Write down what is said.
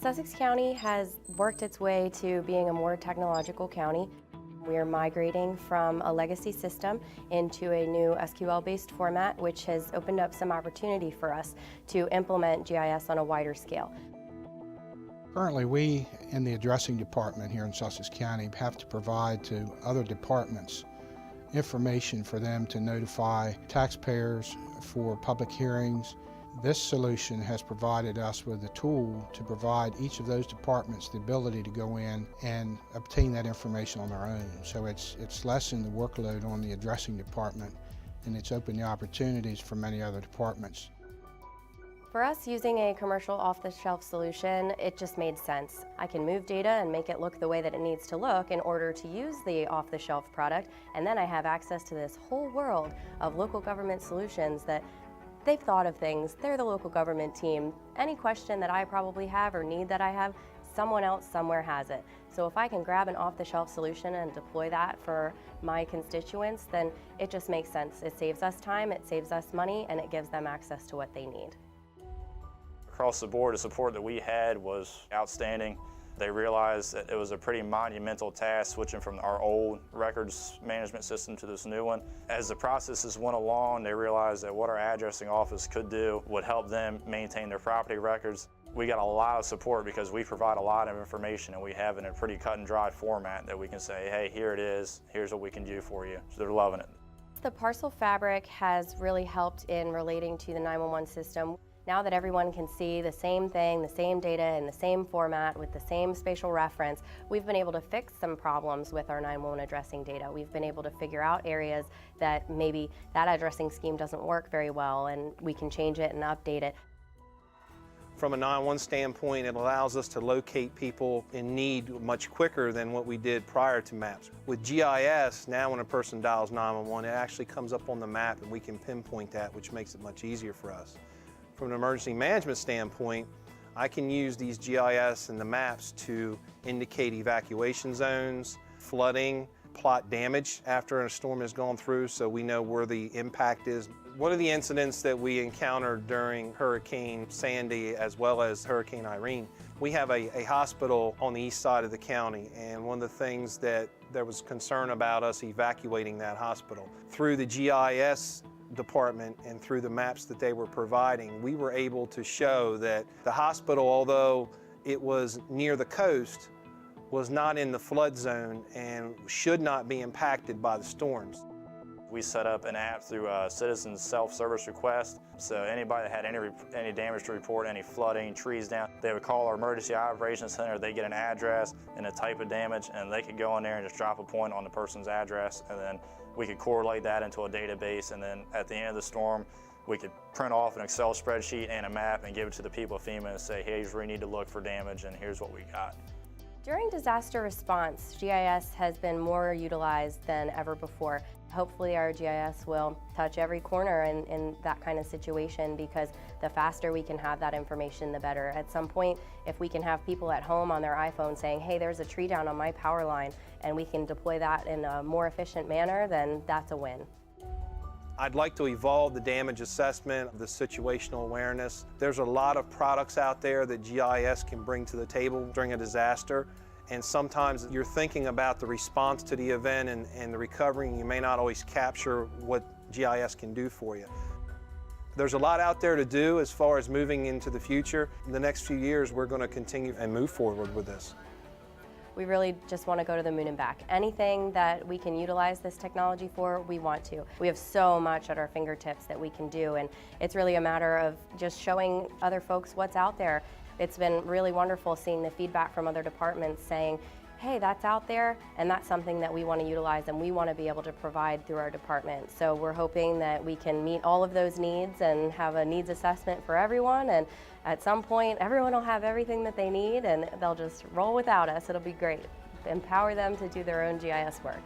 Sussex County has worked its way to being a more technological county. We are migrating from a legacy system into a new SQL-based format, which has opened up some opportunity for us to implement GIS on a wider scale. Currently, we in the addressing department here in Sussex County have to provide to other departments information for them to notify taxpayers for public hearings. This solution has provided us with a tool to provide each of those departments the ability to go in and obtain that information on their own. So it's lessened the workload on the addressing department, and it's opened the opportunities for many other departments. For us, using a commercial off-the-shelf solution, it just made sense. I can move data and make it look the way that it needs to look in order to use the off-the-shelf product, and then I have access to this whole world of local government solutions that they've thought of things. They're the local government team. Any question that I probably have or need that I have, someone else somewhere has it. So if I can grab an off-the-shelf solution and deploy that for my constituents, then it just makes sense. It saves us time, it saves us money, and it gives them access to what they need. Across the board, the support that we had was outstanding. They realized that it was a pretty monumental task switching from our old records management system to this new one. As the processes went along, they realized that what our addressing office could do would help them maintain their property records. We got a lot of support because we provide a lot of information and we have it in a pretty cut and dry format that we can say, hey, here it is, here's what we can do for you. So they're loving it. The parcel fabric has really helped in relating to the 911 system. Now that everyone can see the same thing, the same data in the same format with the same spatial reference, we've been able to fix some problems with our 911 addressing data. We've been able to figure out areas that maybe that addressing scheme doesn't work very well, and we can change it and update it. From a 911 standpoint, it allows us to locate people in need much quicker than what we did prior to maps. With GIS, now when a person dials 911, it actually comes up on the map and we can pinpoint that, which makes it much easier for us. From an emergency management standpoint, I can use these GIS and the maps to indicate evacuation zones, flooding, plot damage after a storm has gone through so we know where the impact is. One of the incidents that we encountered during Hurricane Sandy as well as Hurricane Irene, we have a hospital on the east side of the county, and one of the things that there was concern about us evacuating that hospital. Through the GIS department and through the maps that they were providing, we were able to show that the hospital, although it was near the coast, was not in the flood zone and should not be impacted by the storms. We set up an app through a citizen's self-service request, so anybody that had any damage to report, any flooding, trees down, they would call our emergency operations center, they get an address and a type of damage, and they could go in there and just drop a point on the person's address, and then we could correlate that into a database, and then at the end of the storm, we could print off an Excel spreadsheet and a map and give it to the people of FEMA and say, hey, here's where you need to look for damage, and here's what we got. During disaster response, GIS has been more utilized than ever before. Hopefully our GIS will touch every corner in that kind of situation, because the faster we can have that information, the better. At some point, if we can have people at home on their iPhone saying, hey, there's a tree down on my power line, and we can deploy that in a more efficient manner, then that's a win. I'd like to evolve the damage assessment, the situational awareness. There's a lot of products out there that GIS can bring to the table during a disaster, and sometimes you're thinking about the response to the event and the recovery, and you may not always capture what GIS can do for you. There's a lot out there to do as far as moving into the future. In the next few years, we're going to continue and move forward with this. We really just want to go to the moon and back. Anything that we can utilize this technology for, we want to. We have so much at our fingertips that we can do, and it's really a matter of just showing other folks what's out there. It's been really wonderful seeing the feedback from other departments saying, hey, that's out there, and that's something that we want to utilize and we want to be able to provide through our department. So we're hoping that we can meet all of those needs and have a needs assessment for everyone, and at some point everyone will have everything that they need and they'll just roll without us. It'll be great. Empower them to do their own GIS work.